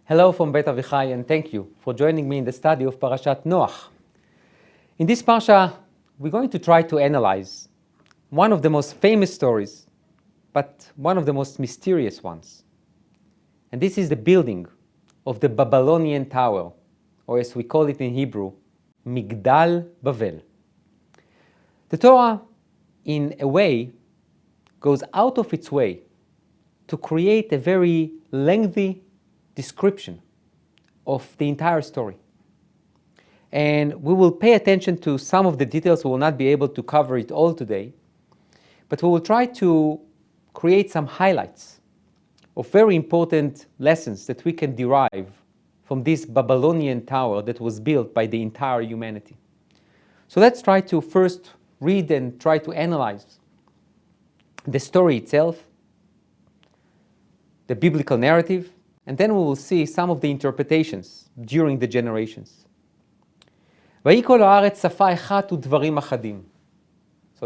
Hello from Beit and thank you for joining me in the study of Parashat Noach. In this Parsha, we're going to try to analyze one of the most famous stories, but one of the most mysterious ones. And this is the building of the Babylonian Tower, or as we call it in Hebrew, Migdal Bavel. The Torah, in a way, goes out of its way to create a very lengthy description of the entire story. And we will pay attention to some of the details. We will not be able to cover it all today, but we will try to create some highlights of very important lessons that we can derive from this Babylonian tower that was built by the entire humanity. So let's try to first read and try to analyze the story itself, the biblical narrative, and then we will see some of the interpretations during the generations. So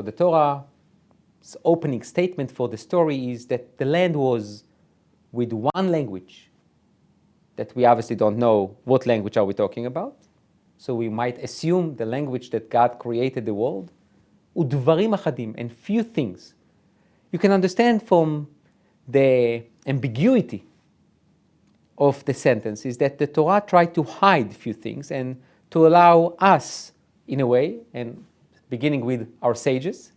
the Torah's opening statement for the story is that the land was with one language, that we obviously don't know what language are we talking about. So we might assume the language that God created the world. And few things. You can understand from the ambiguity of the sentence is that the Torah tried to hide a few things and to allow us, in a way, and beginning with our sages,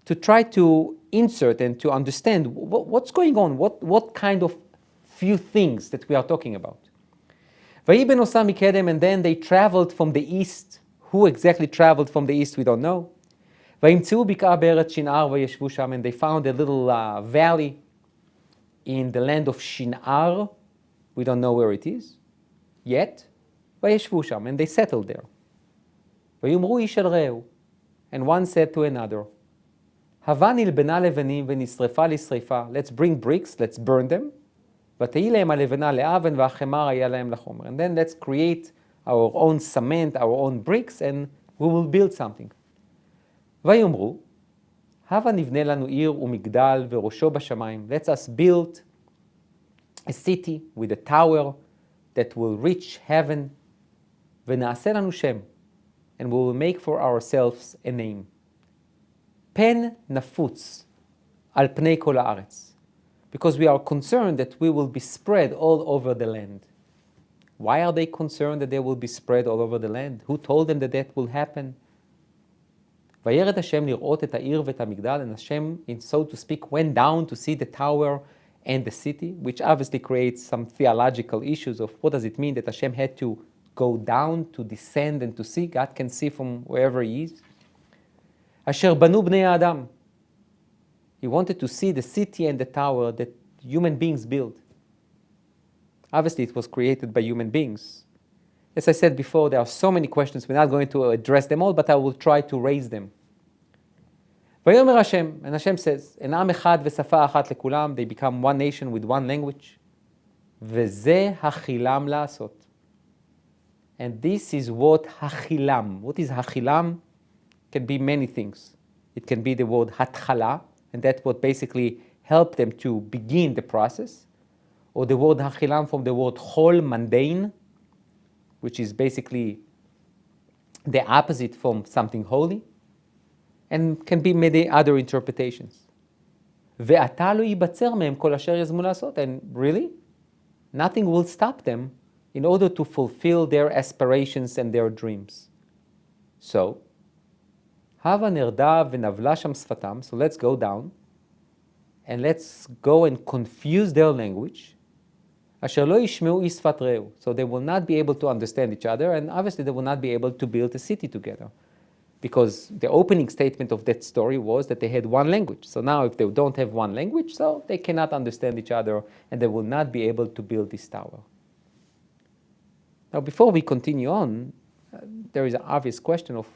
to try to insert and to understand what's going on, what kind of few things that we are talking about. And then they traveled from the east. Who exactly traveled from the east, we don't know. And they found a little valley in the land of Shinar. We don't know where it is yet. And they settled there. And one said to another, let's bring bricks, let's burn them. And then let's create our own cement, our own bricks, and we will build something. Let us build a city with a tower that will reach heaven, and we will make for ourselves a name. Pen nafutz al pnei kol haaretz, because we are concerned that we will be spread all over the land. Why are they concerned that they will be spread all over the land? Who told them that that will happen? וירד השם לראות את העיר ואת המגדל, and Hashem, so to speak, went down to see the tower and the city, which obviously creates some theological issues of what does it mean that Hashem had to go down, to descend and to see. God can see from wherever he is. אשר בנו בני האדם. He wanted to see the city and the tower that human beings built. Obviously, it was created by human beings. As I said before, there are so many questions. We're not going to address them all, but I will try to raise them. ויאמר השם, and Hashem says, "En עם אחד ושפה אחת לכולם," they become one nation with one language. וזה החילם לעשות. And this is what החילם. What is החילם? Can be many things. It can be the word התחלה, and that's what basically helped them to begin the process. Or the word החילם from the word חול, mundane, which is basically the opposite from something holy, and can be many other interpretations. ועתה לא ייבצר מהם כל אשר יזמו לעשות, and really, nothing will stop them in order to fulfill their aspirations and their dreams. So, הבה נרדה ונבלה שם שפתם, so let's go down, and let's go and confuse their language, אשר לא ישמעו איש שפת רעהו, so they will not be able to understand each other, and obviously they will not be able to build a city together. Because the opening statement of that story was that they had one language. So now if they don't have one language, so they cannot understand each other, and they will not be able to build this tower. Now before we continue on, there is an obvious question of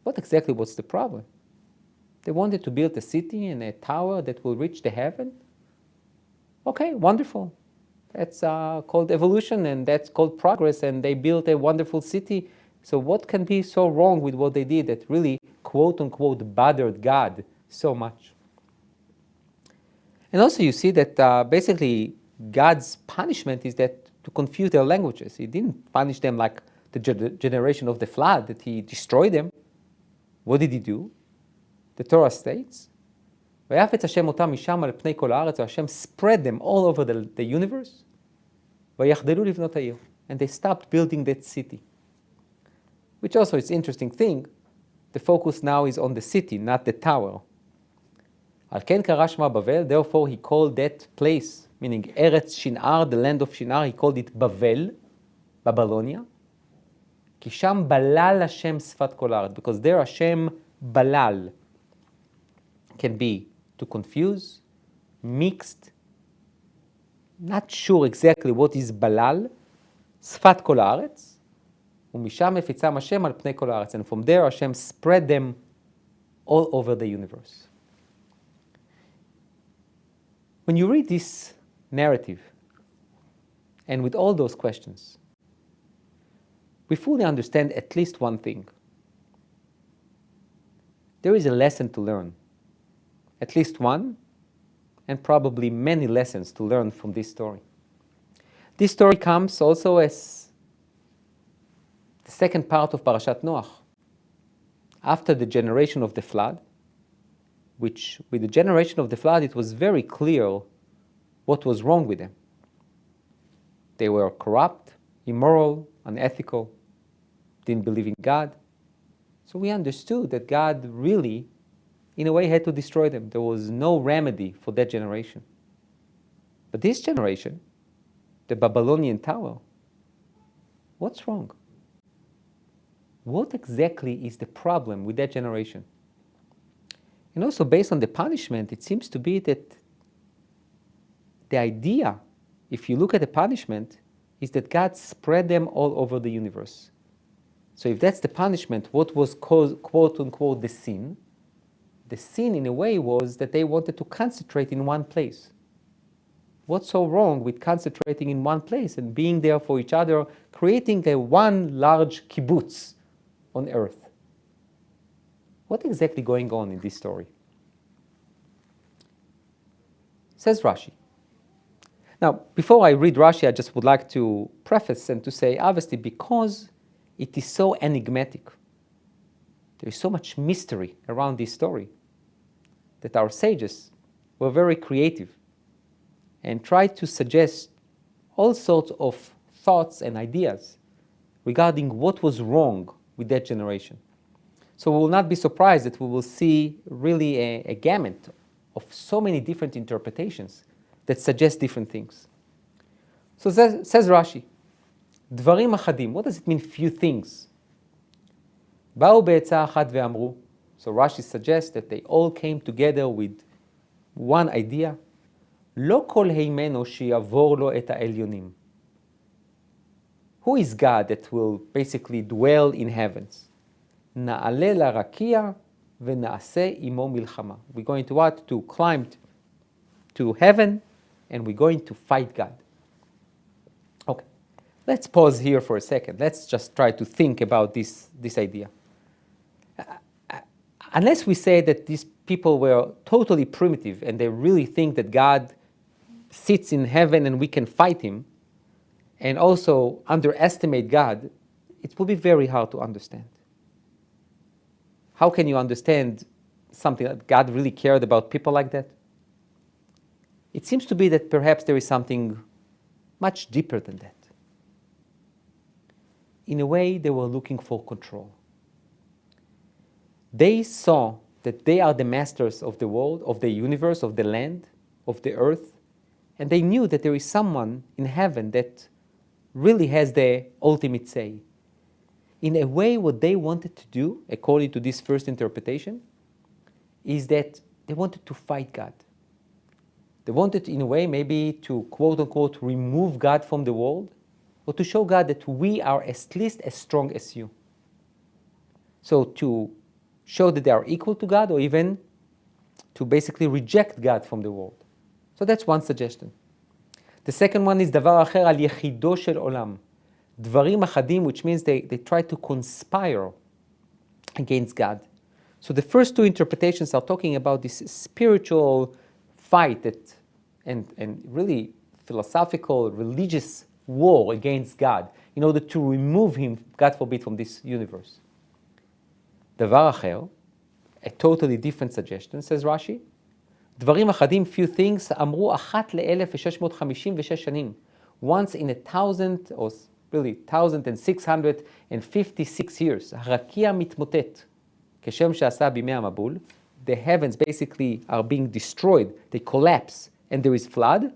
what exactly was the problem? They wanted to build a city and a tower that will reach the heaven? Okay, wonderful. That's called evolution, and that's called progress, and they built a wonderful city. So what can be so wrong with what they did that really, quote-unquote, bothered God so much? And also you see that basically God's punishment is that to confuse their languages. He didn't punish them like the generation of the flood, that he destroyed them. What did he do? The Torah states, ויפץ השם אותם משם על פני כל הארץ, Hashem spread them all over the universe, ויחדלו לבנות העיר. And they stopped building that city. Which also is an interesting thing. The focus now is on the city, not the tower. על כן קרא שמה בבל, therefore he called that place, meaning Eretz Shinar, the land of Shinar, he called it Bavel, Babylonia. כי שם בלל השם שפת כל הארץ, because there Hashem balal can be to confuse, mixed, not sure exactly what is balal, שפת כל הארץ, ומשם מפיצם השם על פני כל הארץ. And from there Hashem spread them all over the universe. When you read this narrative, and with all those questions, we fully understand at least one thing. There is a lesson to learn. At least one, and probably many lessons to learn from this story. This story comes also as the second part of Parashat Noach. After the generation of the flood, which with the generation of the flood, it was very clear what was wrong with them. They were corrupt, immoral, unethical, didn't believe in God. So we understood that God really, in a way, had to destroy them. There was no remedy for that generation. But this generation, the Babylonian tower, what's wrong? What exactly is the problem with that generation? And also, based on the punishment, it seems to be that the idea, if you look at the punishment, is that God spread them all over the universe. So if that's the punishment, what was quote-unquote the sin? The sin, in a way, was that they wanted to concentrate in one place. What's so wrong with concentrating in one place and being there for each other, creating a one large kibbutz on earth? What exactly going on in this story? Says Rashi. Now, before I read Rashi, I just would like to preface and to say, obviously, because it is so enigmatic, there is so much mystery around this story, that our sages were very creative and tried to suggest all sorts of thoughts and ideas regarding what was wrong with that generation. So we will not be surprised that we will see really a gamut of so many different interpretations that suggest different things. So says Rashi, דברים אחדים. What does it mean, few things? באו בעצה אחת ואמרו. So Rashi suggests that they all came together with one idea. לא כל הימנו שיעבור לו את העליונים. Who is God that will basically dwell in heavens? נעלה לרקיע ונעשה עמו מלחמה. We're going to what? To climb to heaven, and we're going to fight God. Okay, let's pause here for a second. Let's just try to think about this idea. Unless we say that these people were totally primitive and they really think that God sits in heaven and we can fight him, and also underestimate God, it will be very hard to understand. How can you understand something that God really cared about people like that? It seems to be that perhaps there is something much deeper than that. In a way, they were looking for control. They saw that they are the masters of the world, of the universe, of the land, of the earth, and they knew that there is someone in heaven that really has the ultimate say. In a way, what they wanted to do, according to this first interpretation, is that they wanted to fight God. They wanted, in a way, maybe to, quote-unquote, remove God from the world, or to show God that we are at least as strong as you. So to show that they are equal to God, or even to basically reject God from the world. So that's one suggestion. The second one is דבר אחר על יחידו של עולם. דברים אחדים, which means they try to conspire against God. So the first two interpretations are talking about this spiritual fight and really philosophical, religious war against God in order to remove him, God forbid, from this universe. דבר אחר, a totally different suggestion, says Rashi, דברים אחדים, few things, אמרו אחת ל-1656 שנים. Once in 1,000, or really 1,656 years, הרקיע מתמוטט, כשם שעשה בימי המבול, the heavens basically are being destroyed, they collapse, and there is flood.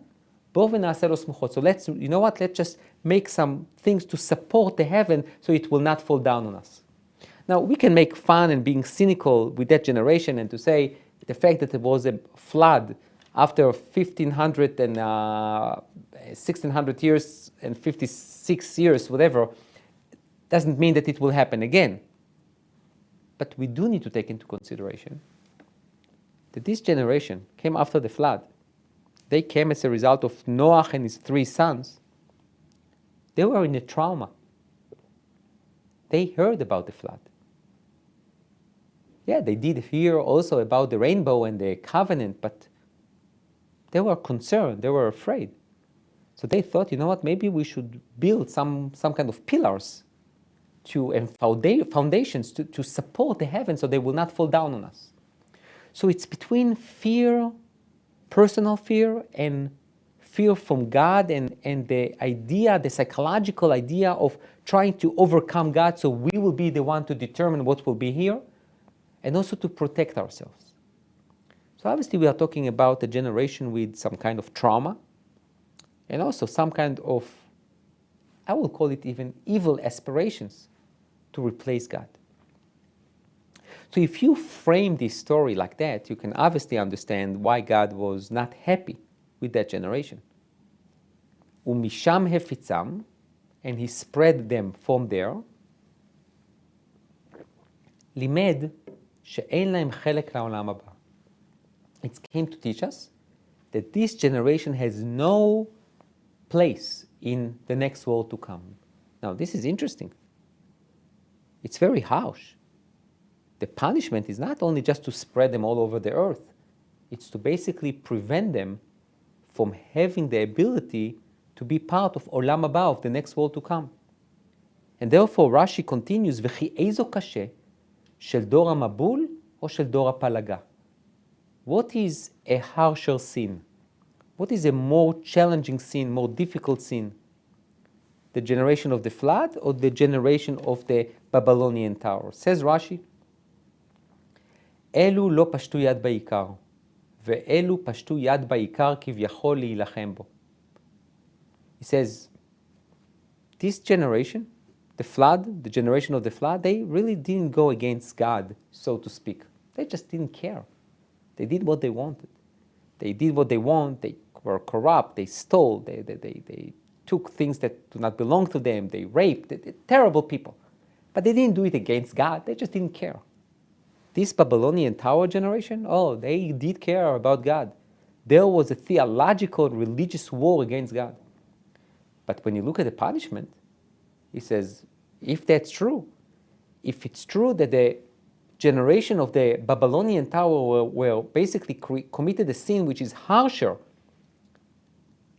בואו ונעשה לו סמוכות. So let's, you know what, let's just make some things to support the heaven so it will not fall down on us. Now, we can make fun and being cynical with that generation and to say the fact that there was a flood after 1,500 and 1,600 years and 56 years, whatever, doesn't mean that it will happen again. But we do need to take into consideration that this generation came after the flood. They came as a result of Noach and his 3 sons. They were in a trauma. They heard about the flood. Yeah, they did hear also about the rainbow and the covenant, but they were concerned, they were afraid. So they thought, you know what, maybe we should build some kind of pillars and foundations to support the heavens so they will not fall down on us. So it's between fear, personal fear, and fear from God and the idea, the psychological idea of trying to overcome God so we will be the one to determine what will be here, and also to protect ourselves. So obviously we are talking about a generation with some kind of trauma, and also some kind of, I will call it even evil aspirations to replace God. So if you frame this story like that, you can obviously understand why God was not happy with that generation. ומשם הפיצם, and he spread them from there, לימד שאין להם חלק לעולם הבא. It came to teach us that this generation has no place in the next world to come. Now, this is interesting. It's very harsh. The punishment is not only just to spread them all over the earth, it's to basically prevent them from having the ability to be part of עולם הבא, of the next world to come. And therefore, Rashi continues, וכי איזו קשה של דור המבול או של דור הפלגה? What is a harsher sin? What is a more challenging sin, more difficult sin? The generation of the flood or the generation of the Babylonian tower? Says Rashi, אלו לא פשטו יד בעיקר, ואלו פשטו יד בעיקר כביכול להילחם בו. He says, this generation, the flood, the generation of the flood, they really didn't go against God, so to speak. They just didn't care. They did what they wanted. They did what they want. They were corrupt. They stole. They took things that do not belong to them. They raped. They're terrible people. But they didn't do it against God. They just didn't care. This Babylonian tower generation, oh, they did care about God. There was a theological, religious war against God. But when you look at the punishment, he says, if that's true, if it's true that the generation of the Babylonian tower were basically committed a sin which is harsher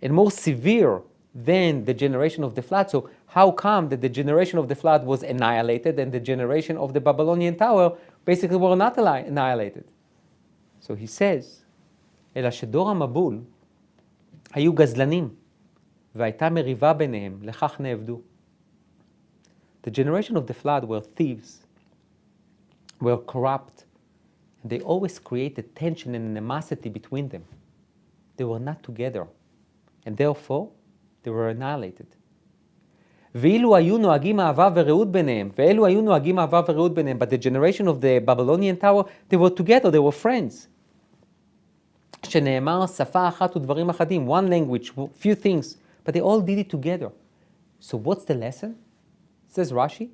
and more severe than the generation of the flood, so how come that the generation of the flood was annihilated and the generation of the Babylonian tower basically were not annihilated? So he says, אלא שדור המבול היו גזלנים והייתה מריבה ביניהם, לכך נעבדו. The generation of the flood were thieves, were corrupt, and they always created tension and animosity between them. They were not together, and therefore they were annihilated. ואילו היו נוהגים אהבה ורעות ביניהם, ואלו היו נוהגים אהבה ורעות ביניהם, but the generation of the Babylonian tower, they were together, they were friends. שנאמר שפה אחת ודברים אחדים, one language, few things, but they all did it together. So what's the lesson? Says Rashi,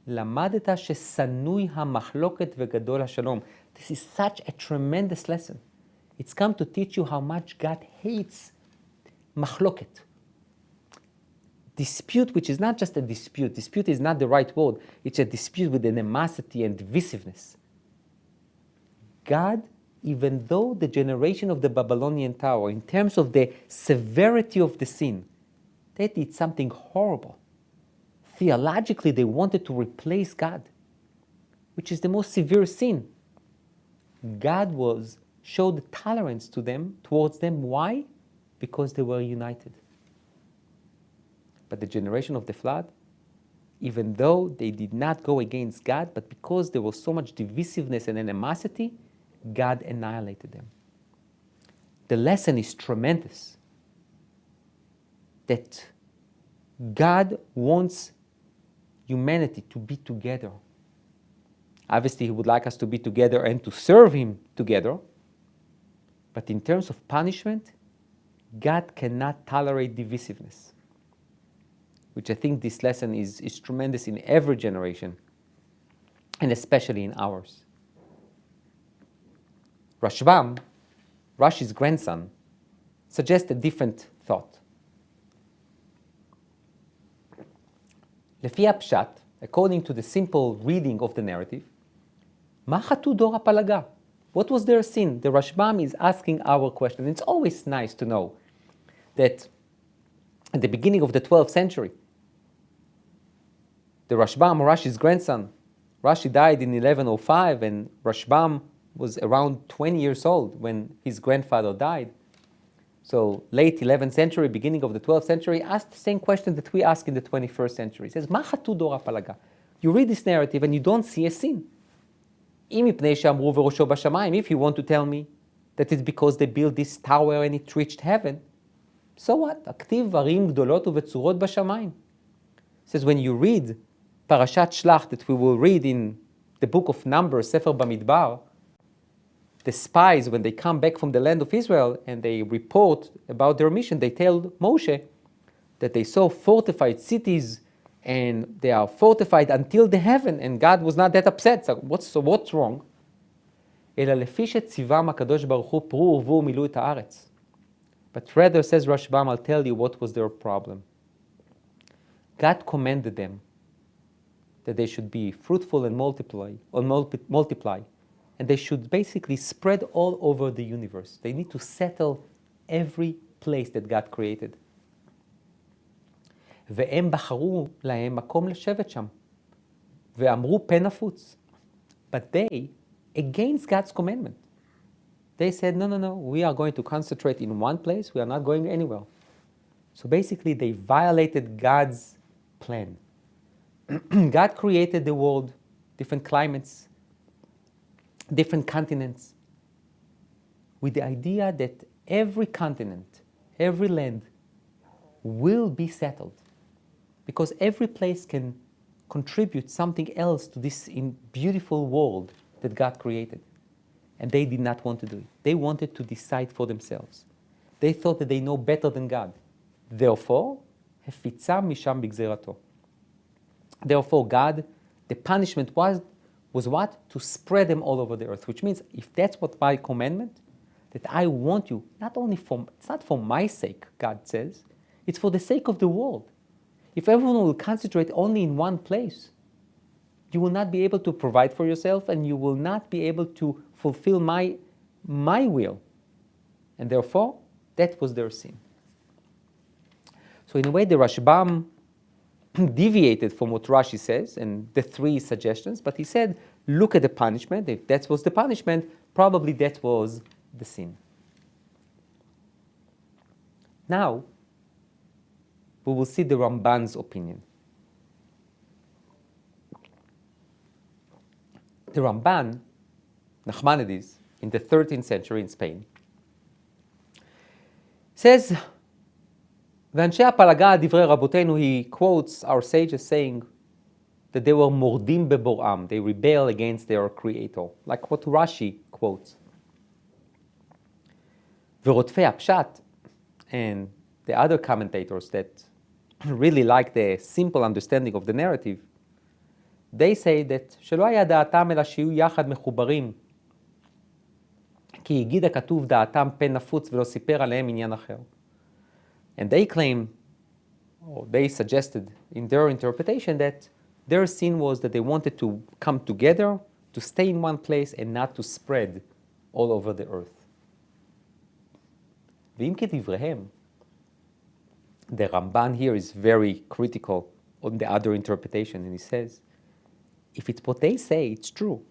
למדת ששנוי המחלוקת וגדול השלום. This is such a tremendous lesson. It's come to teach you how much God hates מחלוקת. Dispute, which is not just a dispute. Dispute is not the right word. It's a dispute with animosity and divisiveness. God, even though the generation of the Babylonian tower, in terms of the severity of the sin, They did something horrible. Theologically, they wanted to replace God, which is the most severe sin. God showed tolerance towards them. Why? Because they were united. But the generation of the flood, even though they did not go against God, but because there was so much divisiveness and animosity, God annihilated them. The lesson is tremendous, that God wants humanity to be together. Obviously, He would like us to be together and to serve Him together. But in terms of punishment, God cannot tolerate divisiveness, which I think this lesson is tremendous in every generation, and especially in ours. Rashbam, Rashi's grandson, suggests a different thought. לפי הפשט, according to the simple reading of the narrative, מה חטאו דור הפלגה? What was their sin? The Rashbam is asking our question. It's always nice to know that at the beginning of the 12th century, the Rashbam, Rashi's grandson, Rashi died in 1105, and Rashbam was around 20 years old when his grandfather died. So late 11th century, beginning of the 12th century, asked the same question that we ask in the 21st century. He says, מה חטאו דור הפלגה? You read this narrative and you don't see a sin. אם מפני שאמרו וראשו בשמיים, if you want to tell me that it's because they built this tower and it reached heaven, so what? הכתיב ערים גדולות ובצורות בשמיים. It says when you read Parashat Shlach that we will read in the book of Numbers, Sefer Bamidbar, the spies, when they come back from the land of Israel and they report about their mission, they tell Moshe that they saw fortified cities and they are fortified until the heaven, and God was not that upset. So what's wrong? אלא לפי שציוום הקדוש ברוך הוא פרו ורבו ומילאו את הארץ. But rather, says Rashbam, I'll tell you what was their problem. God commanded them that they should be fruitful and multiply, and they should basically spread all over the universe. They need to settle every place that God created. והם בחרו להם מקום לשבת שם, ואמרו פן נפוץ. But they, against God's commandment, they said, no, we are going to concentrate in one place, we are not going anywhere. So basically they violated God's plan. God created the world, different climates, different continents, with the idea that every continent, every land will be settled, because every place can contribute something else to this beautiful world that God created. And they did not want to do it. They wanted to decide for themselves. They thought that they know better than God. Therefore, הפיצם משם בגזירתו. Therefore, God, the punishment was what? To spread them all over the earth. Which means, if that's what my commandment, that I want you, it's not for my sake, God says, it's for the sake of the world. If everyone will concentrate only in one place, you will not be able to provide for yourself, and you will not be able to fulfill my will. And therefore, that was their sin. So in a way, the Rashbam deviated from what Rashi says and the three suggestions, but he said, look at the punishment. If that was the punishment, probably that was the sin. Now, we will see the Ramban's opinion. The Ramban, Nachmanides, in the 13th century in Spain, says, ואנשי הפלגה, דברי רבותינו, he quotes our sages saying that they were מורדים בבוראם, they rebel against their creator, like what Rashi quotes. ורודפי הפשט, and the other commentators that really like the simple understanding of the narrative, they say that שלא היה דעתם אלא שיהיו יחד מחוברים, כי הגיד הכתוב דעתם פן נפוץ ולא סיפר עליהם עניין אחר. And they claim, or they suggested in their interpretation, that their sin was that they wanted to come together, to stay in one place, and not to spread all over the earth. ואם כדבריהם, The Ramban here is very critical on the other interpretation, and he says, if it's what they say, it's true.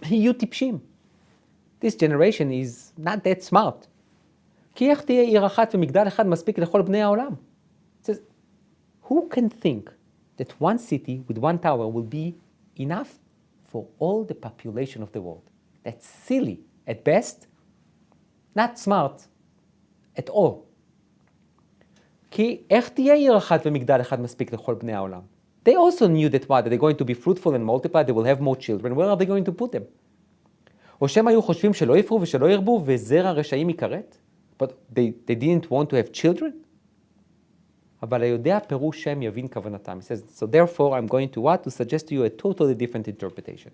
יהיו טיפשים. This generation is not that smart. כי איך תהיה עיר אחת ומגדל אחד מספיק לכל בני העולם? It says, who can think that one city with one tower will be enough for all the population of the world? That's silly at best, not smart at all. כי איך תהיה עיר אחת ומגדל אחד מספיק לכל בני העולם? They also knew that what? That they're going to be fruitful and multiply, they will have more children. Where are they going to put them? או שהם היו חושבים שלא יפרו ושלא ירבו וזרע רשעים יכרת? But they didn't want to have children? אבל היודע פירוש שם יבין כוונתם. He says, so therefore I'm going to what? To suggest to you a totally different interpretation.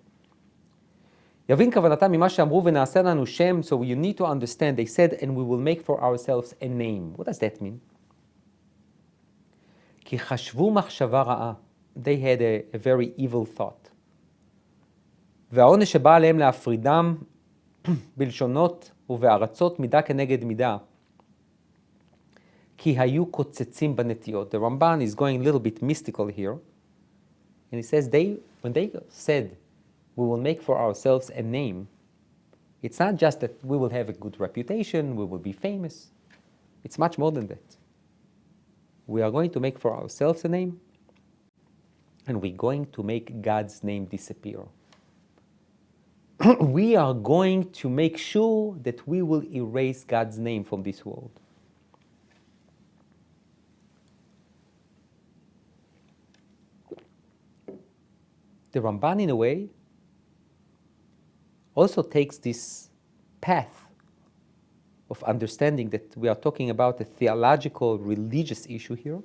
יבין כוונתם ממה שאמרו ונעשה לנו שם, so you need to understand, they said, and we will make for ourselves a name. What does that mean? כי חשבו מחשבה רעה. They had a very evil thought. והעונש שבא עליהם להפרידם בלשונות ובארצות מידה כנגד מידה. כי היו קוצצים בנטיות. The Ramban is going a little bit mystical here. And he says, when they said, we will make for ourselves a name, it's not just that we will have a good reputation, we will be famous. It's much more than that. We are going to make for ourselves a name, and we're going to make God's name disappear. We are going to make sure that we will erase God's name from this world. The Ramban, in a way, also takes this path of understanding that we are talking about a theological, religious issue here,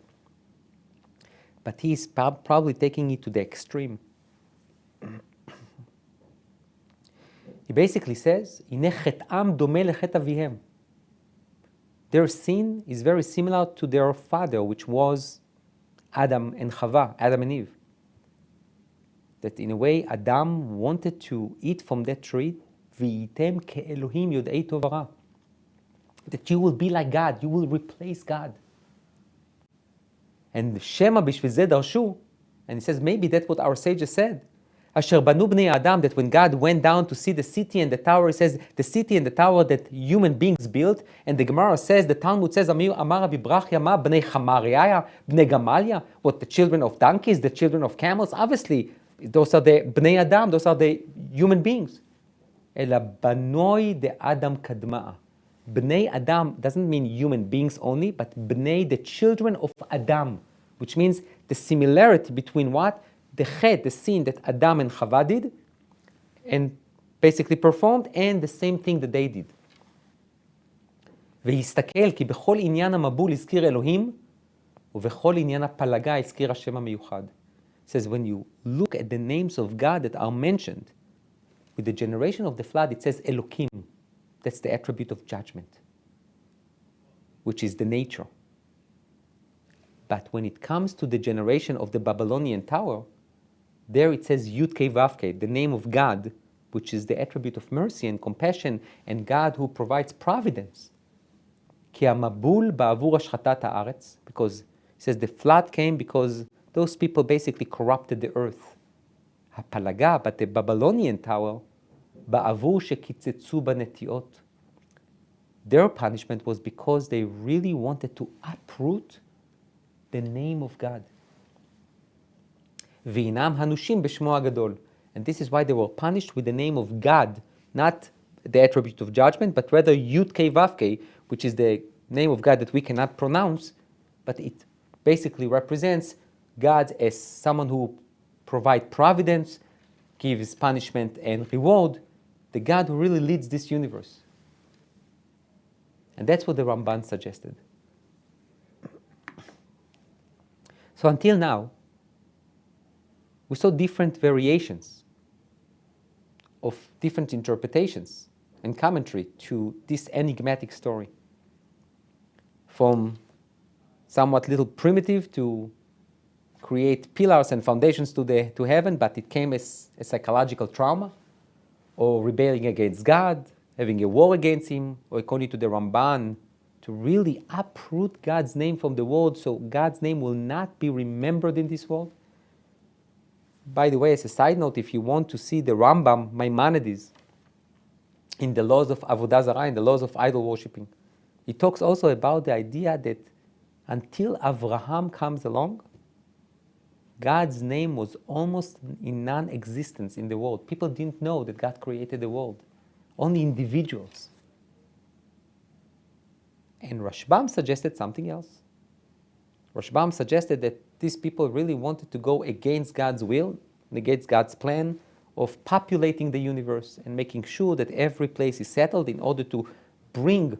but he is probably taking it to the extreme. He basically says, "Hine chet'am domeh lechet avihem." Their sin is very similar to their father, which was Adam and Chava, Adam and Eve. That in a way, Adam wanted to eat from that tree, v'yitem ke'elohim yodei tov v'ra. That you will be like God, you will replace God. And Shema b'shvil zeh darshu, and he says, maybe that's what our sages said. Asher banu bnei Adam, that when God went down to see the city and the tower, he says, the city and the tower that human beings built, and the Gemara says, the Talmud says, Amar Rabbi Brachya ma bnei Chamariah, bnei Gamalia, what, the children of donkeys, the children of camels? Obviously, those are the bnei Adam, those are the human beings. Ela banoi de Adam kadma'a. Bnei Adam doesn't mean human beings only, but bnei, the children of Adam, which means the similarity between what? The chet, the sin that Adam and Chava did, and basically performed, and the same thing that they did. והסתכל כי בכל עניין המבול הזכיר אלוהים, ובכל עניין הפלגה הזכיר השם המיוחד. It says, when you look at the names of God that are mentioned, with the generation of the flood, it says Elokim. That's the attribute of judgment, which is the nature. But when it comes to the generation of the Babylonian tower, there it says Yud Kei Vav Kei, the name of God, which is the attribute of mercy and compassion, and God who provides providence. Ki hamabul ba'avur ashchatat haaretz, because it says the flood came because those people basically corrupted the earth. Hapalaga, but the Babylonian tower, ba'avur shekitzetzu banetiot. Their punishment was because they really wanted to uproot the name of God. V'inam hanushim b'shmo hagadol. And this is why they were punished with the name of God, not the attribute of judgment, but rather Yud Kei Vav Kei, which is the name of God that we cannot pronounce, but it basically represents God as someone who provides providence, gives punishment and reward, the God who really leads this universe. And that's what the Ramban suggested. So until now, we saw different variations of different interpretations and commentary to this enigmatic story. From somewhat little primitive to create pillars and foundations to heaven, but it came as a psychological trauma, or rebelling against God, having a war against him, or according to the Ramban, to really uproot God's name from the world so God's name will not be remembered in this world. By the way, as a side note, if you want to see the Rambam, Maimonides, in the laws of Avodah Zarah, in the laws of idol worshipping, he talks also about the idea that until Avraham comes along, God's name was almost in non-existence in the world. People didn't know that God created the world. Only individuals. And Rashbam suggested something else. Rashbam suggested that these people really wanted to go against God's will, against God's plan of populating the universe and making sure that every place is settled in order to bring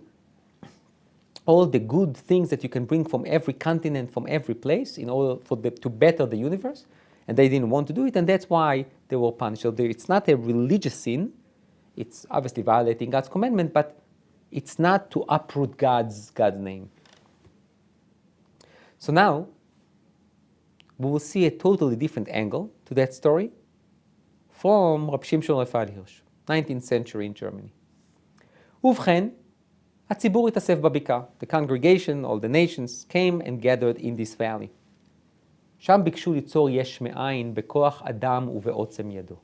all the good things that you can bring from every continent, from every place, in order to better the universe. And they didn't want to do it, and that's why they were punished. So it's not a religious sin. It's obviously violating God's commandment, but it's not to uproot God's name. So now, we will see a totally different angle to that story from Rabbi Shimshon Raphael Hirsch, 19th century in Germany. ובכן, הציבור התאסף בבקעה. The congregation, all the nations, came and gathered in this valley. שם ביקשו ליצור יש מאין בכוח אדם ובעוצם ידו.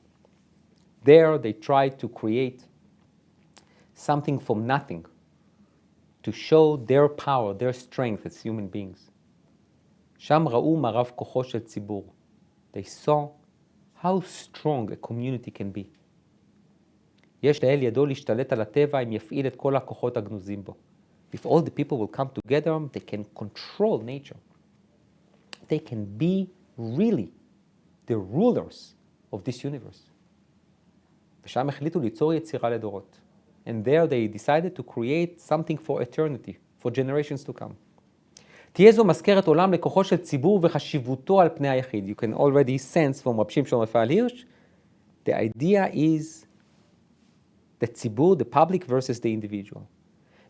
There they tried to create something from nothing to show their power, their strength as human beings. שם ראו מרב כוחו של ציבור. They saw how strong a community can be. יש לאל ידו להשתלט על הטבע אם יפעיל את כל הכוחות הגנוזים בו. If all the people will come together, they can control nature. They can be really the rulers of this universe. ושם החליטו ליצור יצירה לדורות. And there they decided to create something for eternity, for generations to come. תהיה זו מזכרת עולם לכוחו של ציבור וחשיבותו על פני היחיד. You can already sense from Rabbi Shimshon Raphael Hirsch, the idea is the tzibur, the public versus the individual.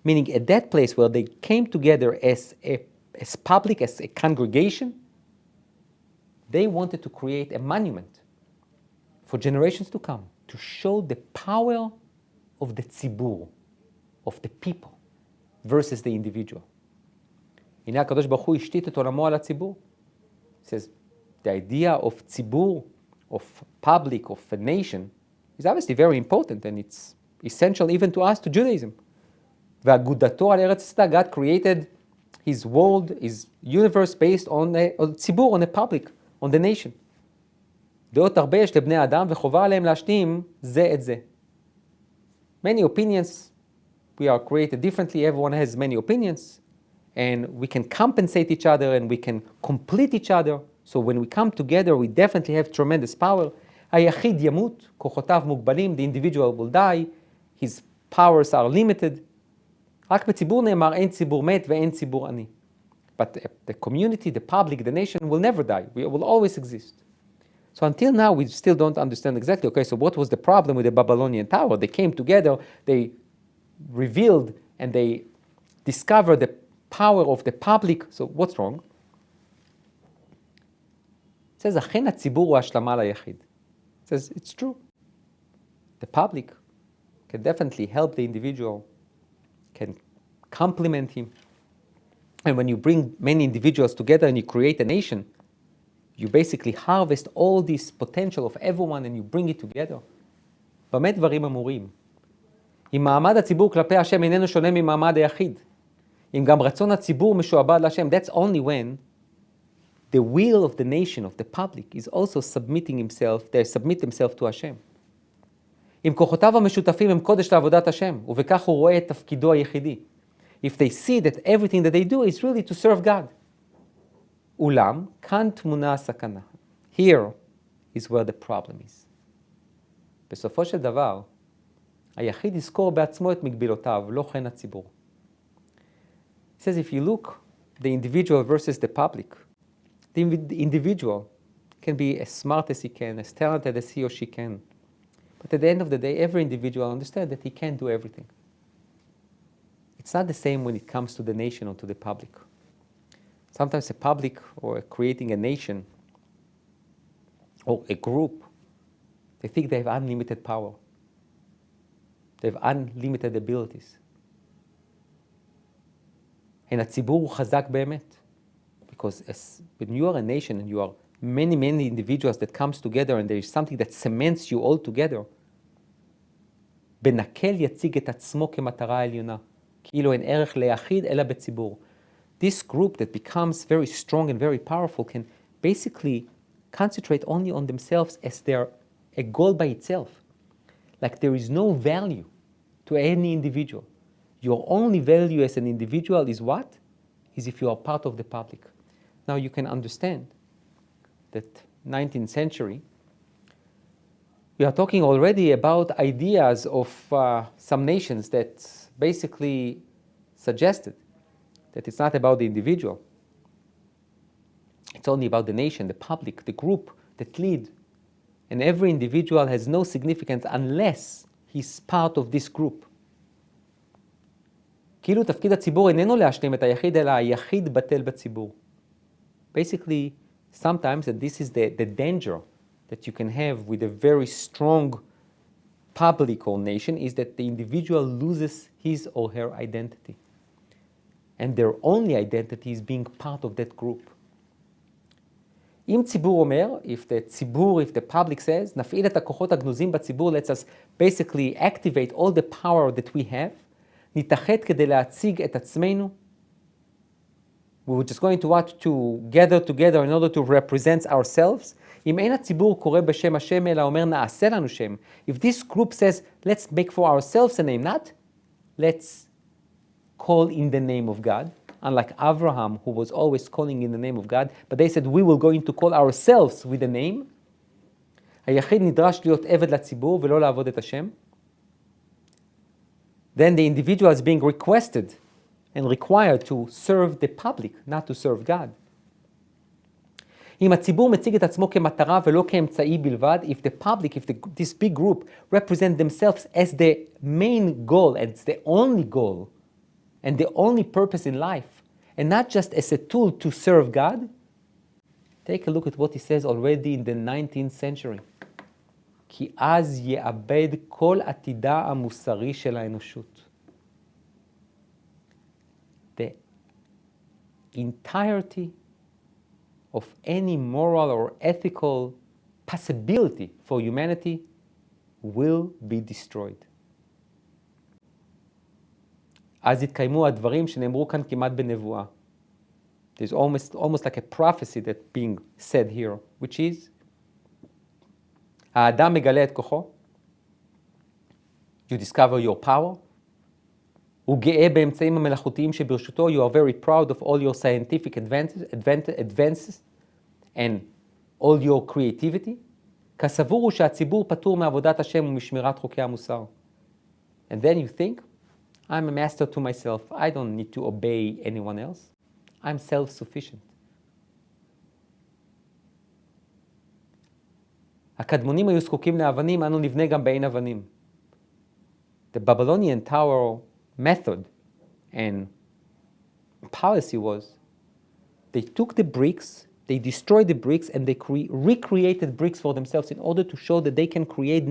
Meaning at that place where they came together as public, as a congregation, they wanted to create a monument for generations to come to show the power of the tzibur, of the people, versus the individual. הנה הקדוש ברוך הוא השתית את עולמו על הציבור. It says, the idea of tzibur, of public, of a nation, is obviously very important, and it's essential even to us, to Judaism. ואגודתו על ארץ ישראל, God created his world, his universe based on ציבור, on a public, on the nation. דעות הרבה יש לבני האדם, וחובה עליהם להשלים זה את זה. Many opinions, we are created differently, everyone has many opinions, and we can compensate each other, and we can complete each other. So when we come together, we definitely have tremendous power. היחיד ימות, כוחותיו מוגבלים, the individual will die, his powers are limited. רק בציבור נאמר, אין ציבור מת ואין ציבור עני. But the community, the public, the nation will never die. We will always exist. So until now, we still don't understand exactly, okay, so what was the problem with the Babylonian tower? They came together, they revealed, and they discovered the power of the public. So what's wrong? It says, אכן הציבור הוא השלמה ליחיד. It says, it's true. The public can definitely help the individual, can complement him. And when you bring many individuals together and you create a nation, you basically harvest all this potential of everyone and you bring it together. במה דברים אמורים? אם מעמד הציבור כלפי השם איננו שונה ממעמד היחיד, אם גם רצון הציבור משועבד להשם, that's only when the will of the nation, of the public, is also submitting himself, they submit themselves to השם. אם כוחותיו המשותפים הם קודש לעבודת השם, ובכך הוא רואה את תפקידו היחידי. If they see that everything that they do is really to serve God. אולם, כאן תמונה הסכנה. Here is where the problem is. בסופו של דבר, היחיד יזכור בעצמו את מגבילותיו, לא כן הציבור. It says, if you look, the individual versus the public, the individual can be as smart as he can, as talented as he or she can. But at the end of the day, every individual understands that he can't do everything. It's not the same when it comes to the nation or to the public. Sometimes a public or creating a nation or a group, they think they have unlimited power. They have unlimited abilities. And הציבור הוא חזק באמת. Because when you are a nation and you are many, many individuals that comes together and there is something that cements you all together, בנקל יציג את עצמו כמטרה העליונה. כאילו אין ערך ליחיד אלא בציבור. This group that becomes very strong and very powerful can basically concentrate only on themselves as they're a goal by itself. Like there is no value to any individual. Your only value as an individual is what? Is if you are part of the public. Now you can understand that 19th century, we are talking already about ideas of some nations that basically suggested that it's not about the individual. It's only about the nation, the public, the group that lead. And every individual has no significance unless he's part of this group. כאילו תפקיד הציבור איננו להשלים את היחיד, אלא היחיד בטל בציבור. Basically, sometimes, and this is the danger that you can have with a very strong public or nation, is that the individual loses his or her identity. And their only identity is being part of that group. אם ציבור אומר, if the public says, נפעיל את הכוחות הגנוזים בציבור, let's us basically activate all the power that we have, נתאחד כדי להציג את עצמנו, we were just going to want to gather together in order to represent ourselves. אם אין הציבור קורא בשם השם, אלא אומר נעשה לנו שם. If this group says, let's make for ourselves a name, not let's call in the name of God, unlike Abraham, who was always calling in the name of God, but they said, we will going to call ourselves with a name. היחיד נדרש להיות עבד לציבור ולא לעבוד את השם. Then the individual is being requested and required to serve the public, not to serve God. אם הציבור מציג את עצמו כמטרה ולא כאמצעי בלבד, if this big group represent themselves as the main goal, and it's the only goal, and the only purpose in life, and not just as a tool to serve God, take a look at what he says already in the 19th century. כי אז יאבד כל עתידה המוסרי של האנושות. The entirety of any moral or ethical possibility for humanity will be destroyed. אז יתקיימו הדברים שנאמרו כאן כמעט בנבואה. There's almost like a prophecy that being said here, which is, האדם מגלה את כוחו, you discover your power, הוא גאה באמצעים המלאכותיים שברשותו, you are very proud of all your scientific advances and all your creativity, כסבור הוא שהציבור פטור מעבודת השם ומשמירת חוקי המוסר. And then you think, I'm a master to myself, I don't need to obey anyone else, I'm self-sufficient. הקדמונים היו זקוקים לאבנים, אנו נבנה גם בעין אבנים. The Babylonian Tower method and policy was, they took the bricks, they destroyed the bricks, and they recreated bricks for themselves in order to show that they can create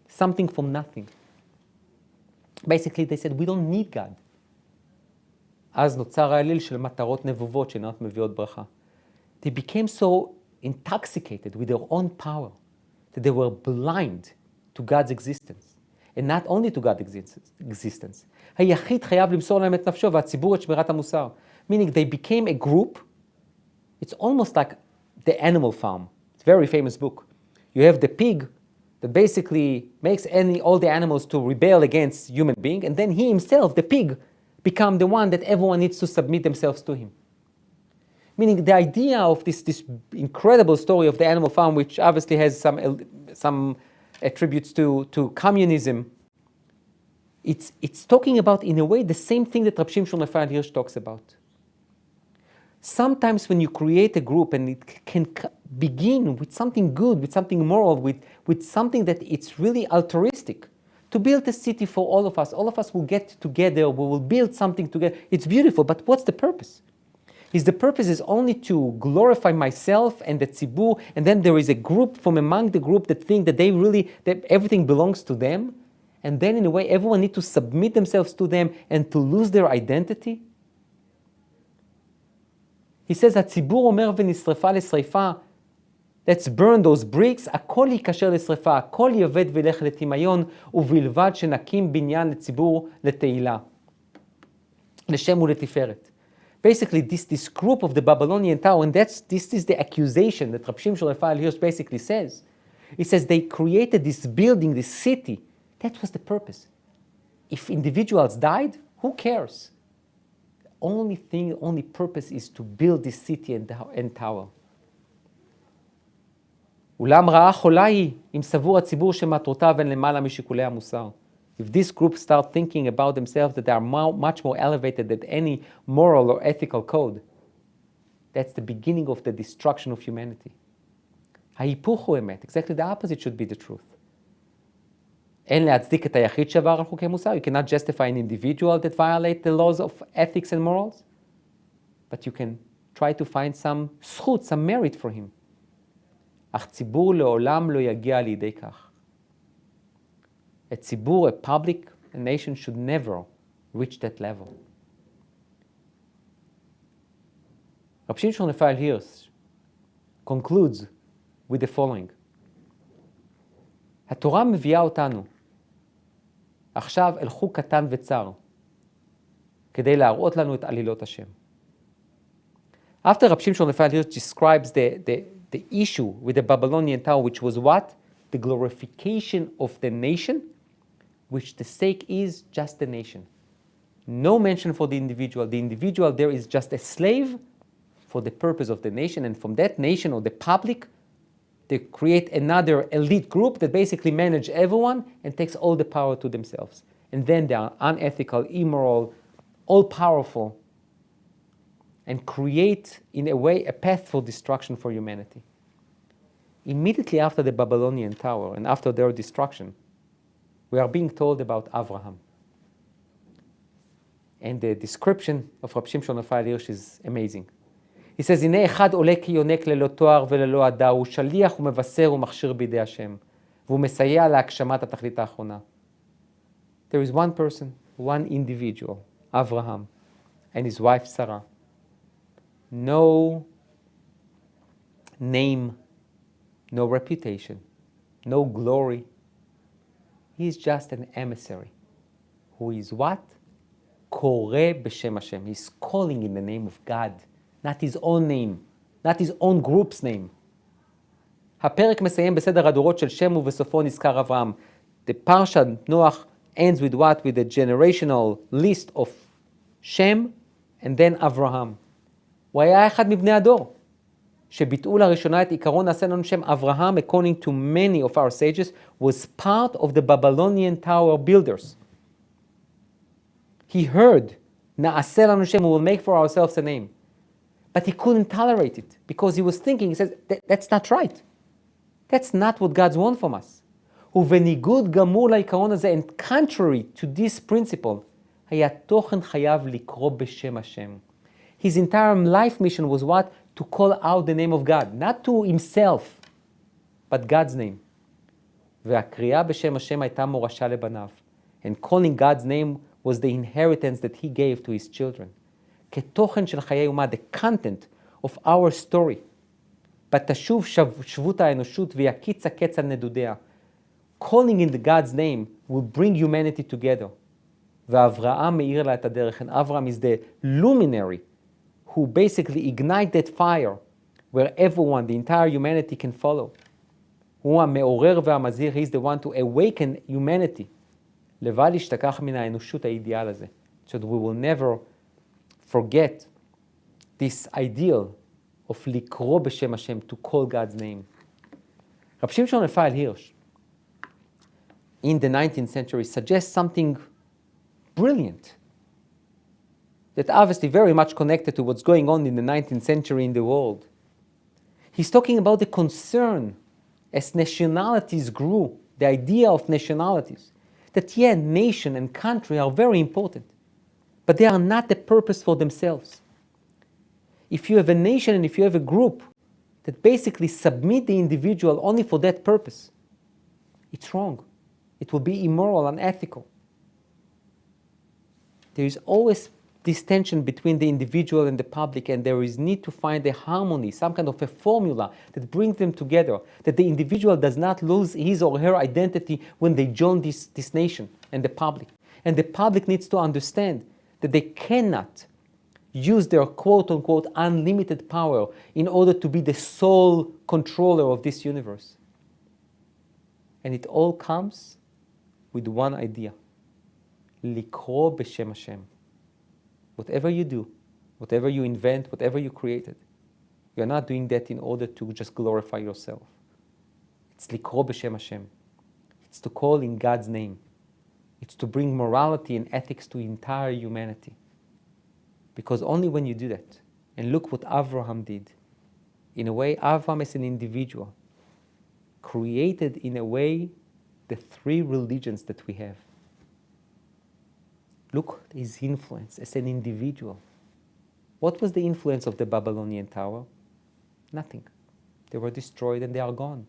something from nothing. Basically, they said, we don't need God. אז נוצר העליל של מטרות נבובות שאינן מביאות ברכה. They became so intoxicated with their own power that they were blind to God's existence. And not only to God's existence. היחיד חייב למסור להם את נפשו והציבור את שמירת המוסר. Meaning they became a group. It's almost like the Animal Farm. It's a very famous book. You have the pig that basically makes all the animals to rebel against human being, and then he himself, the pig, become the one that everyone needs to submit themselves to him. Meaning the idea of this incredible story of the Animal Farm, which obviously has some attributes to communism, it's talking about, in a way, the same thing that Rabbi Shimshon Raphael Hirsch talks about. Sometimes when you create a group and it can begin with something good, with something moral, with something that it's really altruistic, to build a city for all of us will get together, we will build something together. It's beautiful, but what's the purpose? The purpose is only to glorify myself and the tzibur, and then there is a group from among the group that think that that everything belongs to them, and then in a way everyone needs to submit themselves to them and to lose their identity. He says, הציבור אומר ונשרפה לשריפה, let's burn those bricks, הכל יקשר לשריפה, הכל יבד וילך לטמיון, ובלבד שנקים בניין לציבור לתהילה, לשם ולתפארת. Basically, this group of the Babylonian Tower, and this is the accusation that Rabbi Shimshon Raphael Hirsch basically says. He says they created this building, this city. That was the purpose. If individuals died, who cares? The only purpose is to build this city and tower. אולם רעה חולה היא אם סבור הציבור שמטרותיו הן למעלה משיקולי המוסר. If this group start thinking about themselves that they are much more elevated than any moral or ethical code, that's the beginning of the destruction of humanity. ההיפוך הוא אמת. Exactly the opposite should be the truth. אין להצדיק את היחיד שעבר על חוקי מוסר. You cannot justify an individual that violate the laws of ethics and morals, but you can try to find some זכות, some merit for him. אך ציבור לעולם לא יגיע לידי כך. A tzibur, a public, a nation should never reach that level. Rabbi Shimshon Raphael Hirsch concludes with the following. התורה מביאה אותנו עכשיו אל חוק קטן וצר, כדי להראות לנו את עלילות השם. After Rabbi Shimshon Raphael Hirsch describes the issue with the Babylonian Tower, which was what? The glorification of the nation, which the sake is just the nation. No mention for the individual. The individual there is just a slave for the purpose of the nation, and from that nation or the public, they create another elite group that basically manage everyone and takes all the power to themselves. And then they are unethical, immoral, all-powerful, and create, in a way, a path for destruction for humanity. Immediately after the Babylonian Tower and after their destruction, we are being told about Abraham. And the description of Rabbi Shimshon Raphael Hirsch is amazing. He says, הנה אחד עולה כיונק ללא תואר וללא הדר, הוא שליח ומבשר ומכשיר בידי השם, והוא מסייע להגשמת התכלית האחרונה. There is one person, one individual, Abraham, and his wife Sarah. No name, no reputation, no glory. He is just an emissary who is what? קורא בשם השם. He's calling in the name of God, not his own name, not his own group's name. הפרק מסיים בסדר הדורות של שם ובסופו נזכר אברהם. The Parashat Noach ends with what? With a generational list of Shem and then Avraham. הוא היה אחד מבני הדור, שביטאו לראשונה את עיקרון נעשה לנו שם. Avraham, according to many of our sages, was part of the Babylonian Tower builders. He heard, נעשה לנו שם, we will make for ourselves a name. But he couldn't tolerate it, because he was thinking, he says, that's not right. That's not what God wants from us. ובניגוד גמור לעיקרון הזה, and contrary to this principle, היה תוכן חייב לקרוא בשם השם. His entire life mission was what? To call out the name of God, not to himself, but God's name. והקריאה בשם השם הייתה מורשה לבניו. And calling God's name was the inheritance that he gave to his children. כתוכן של חיי אומה, the content of our story. בתשוב שבות האנושות ויקיץ הקץ על נדודיה. Calling in the God's name will bring humanity together. ואברהם מאיר לה את הדרך. And Avraham is the luminary who basically ignite that fire where everyone, the entire humanity can follow. הוא המעורר והמזהיר, he is the one to awaken humanity. לבל ישתכח מן האנושות האידיאל הזה. So that we will never forget this ideal of לקרוא בשם השם, to call God's name. רב שמשון רפאל הירש, in the 19th century, suggests something brilliant that obviously very much connected to what's going on in the 19th century in the world. He's talking about the concern as nationalities grew, the idea of nationalities, that nation and country are very important, but they are not the purpose for themselves. If you have a nation and if you have a group that basically submit the individual only for that purpose, it's wrong. It will be immoral, unethical. There is always this tension between the individual and the public, and there is need to find a harmony, some kind of a formula that brings them together, that the individual does not lose his or her identity when they join this nation and the public. And the public needs to understand that they cannot use their quote-unquote unlimited power in order to be the sole controller of this universe. And it all comes with one idea. Likro b'shem Hashem. Whatever you do, whatever you invent, whatever you created, you're not doing that in order to just glorify yourself. It's likro b'shem Hashem. It's to call in God's name. It's to bring morality and ethics to entire humanity. Because only when you do that, and look what Avraham did. In a way, Avraham as an individual created, in a way, the three religions that we have. Look at his influence as an individual. What was the influence of the Babylonian tower? Nothing. They were destroyed and they are gone.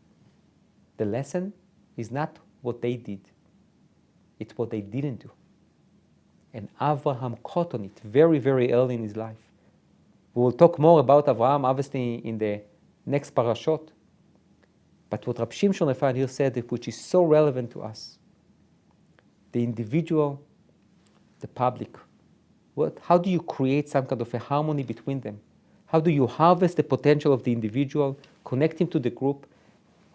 The lesson is not what they did. It's what they didn't do. And Avraham caught on it very, very early in his life. We will talk more about Avraham, obviously, in the next Parashat. But what Rabbi Shimshon Raphael here said, which is so relevant to us, the individual, the public, how do you create some kind of a harmony between them? How do you harvest the potential of the individual, connect him to the group,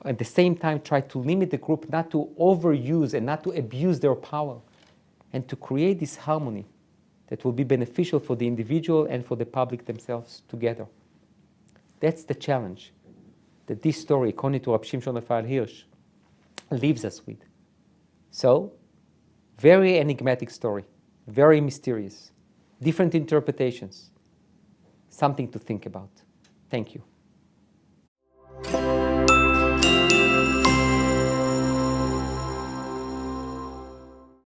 at the same time try to limit the group not to overuse and not to abuse their power, and to create this harmony that will be beneficial for the individual and for the public themselves together? That's the challenge that this story, according to Rabbi Shimshon Raphael Hirsch, leaves us with. So, very enigmatic story, very mysterious, different interpretations, something to think about. Thank you.